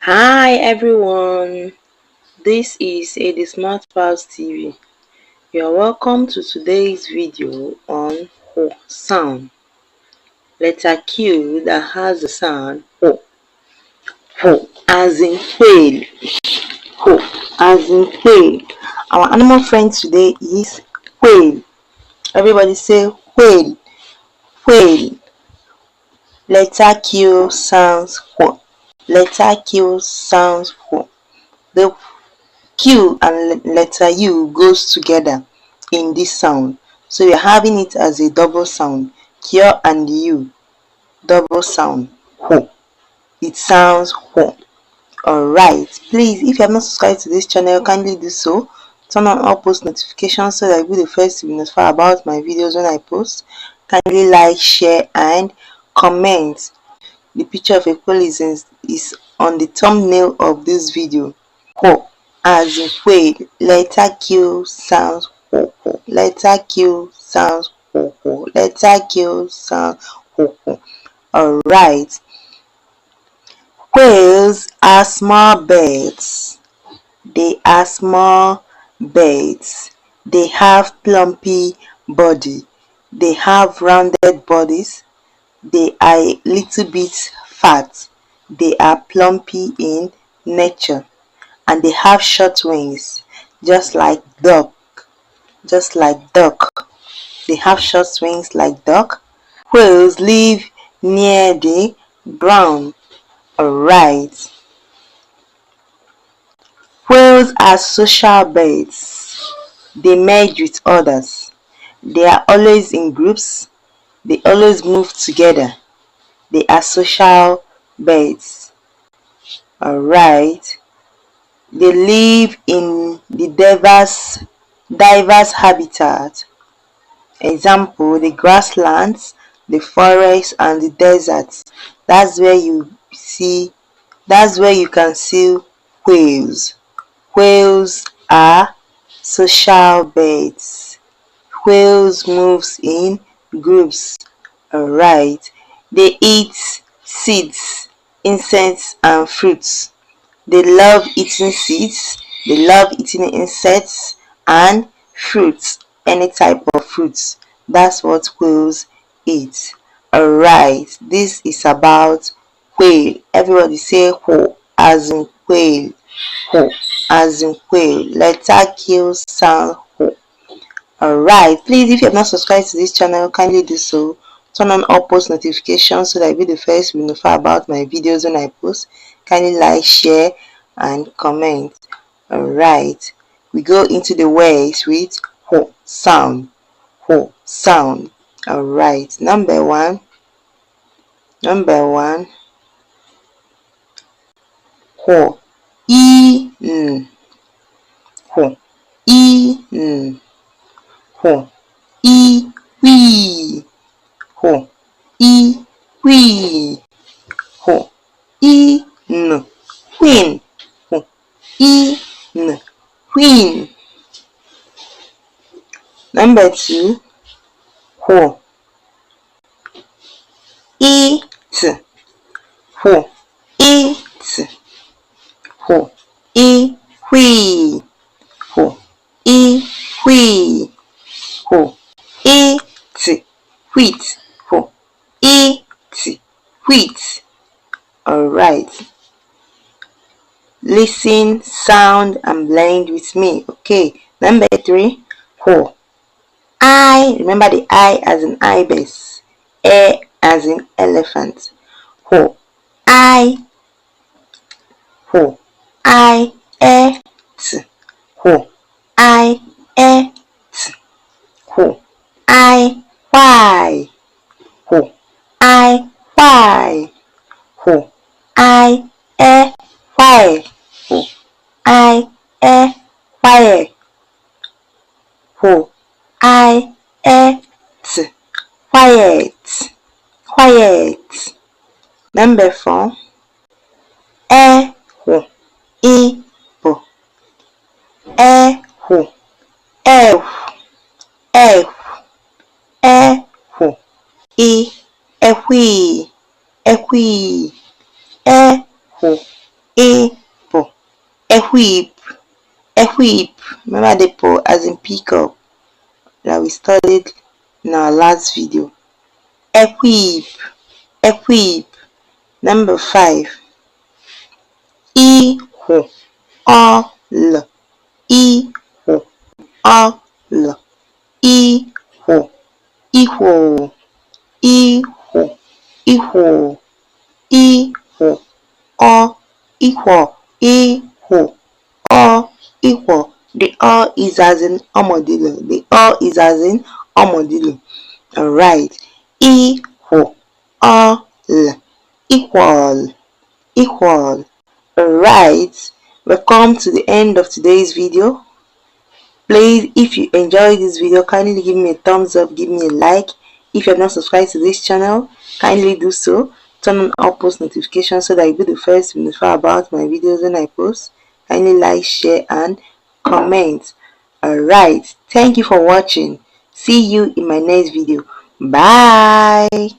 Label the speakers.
Speaker 1: Hi everyone, this is Edi Smart Pals TV. You are welcome to today's video on Ho sound. Letter Q that has the sound Ho. Ho as in whale. Ho as in whale. Our animal friend today is whale. Everybody say whale. Whale. Letter Q sounds Ho. Letter Q sounds Ho. The Q and letter U goes together in this sound. So we are having it as a double sound. Q and U, double sound. Ho. It sounds ho. Alright. Please, if you have not subscribed to this channel, kindly do so. Turn on all post notifications so that you'll be the first to be notified about my videos when I post. Kindly like, share and comment. The picture of a police is on the thumbnail of this video. Ho as in whale. Letter Q sounds ho ho. Letter Q sounds ho ho. Letter Q sounds ho ho. Alright. Whales are small birds. They are small birds. They have plumpy body. They have rounded bodies. They are a little bit fat. They are plumpy in nature. And they have short wings, just like duck. They have short wings like duck. Whales live near the ground. Alright. Whales are social birds. They merge with others. They are always in groups. They always move together. They are social birds. Alright. They live in the diverse habitat. Example, the grasslands, the forests and the deserts. That's where you can see whales. Whales are social birds. Whales moves in groups. Alright. They eat seeds, insects and fruits. They love eating seeds, they love eating insects and fruits, any type of fruits. That's what whales eat. Alright, this is about whale. Everybody say ho as in whale. Ho as in whale. Letter Q sound ho. Alright, please, if you have not subscribed to this channel, kindly do so. Turn on all post notifications so that you'll be the first to be notified about my videos when I post. Kindly like, share and comment. Alright, we go into the words with ho sound. Ho sound. Alright, number one. Ho in. Ho in. Ho I wee. Ho I wee. Ho I n. Queen. Ho I n. Queen. Number two. Ho it. Ho it. Ho I wee. Ho I wee. Ho it. Wheat. Ho it. Wheat. Alright. Listen, sound and blend with me. Okay. Number three. Ho I. Remember the I as in ibis. E as in elephant. Ho I. Ho I e t. Ho I e t. Ho I y. Ho I y. Ho I e y. Ho I e y. Ho I e t. Quiet. Quiet. Number four. E ho I bo. E ho e e e ho I ehui ehui. E ho I whip, a whip. Remember the po as in peacock that we studied in our last video. A whip, a whip. Number 5. Ihu, all, ihu, all, ihu, ihu, ihu, ihu, ihu, all, equal, ihu, all, equal. The all is as in armadillo. The all is as in armadillo. Alright. Equal, all, equal, equal. Alright. We've come to the end of today's video. Please, if you enjoyed this video, kindly give me a thumbs up, give me a like. If you have not subscribed to this channel, kindly do so. Turn on all post notifications so that you'll be the first to notify about my videos when I post. Kindly like, share and comment. Alright, thank you for watching. See you in my next video. Bye.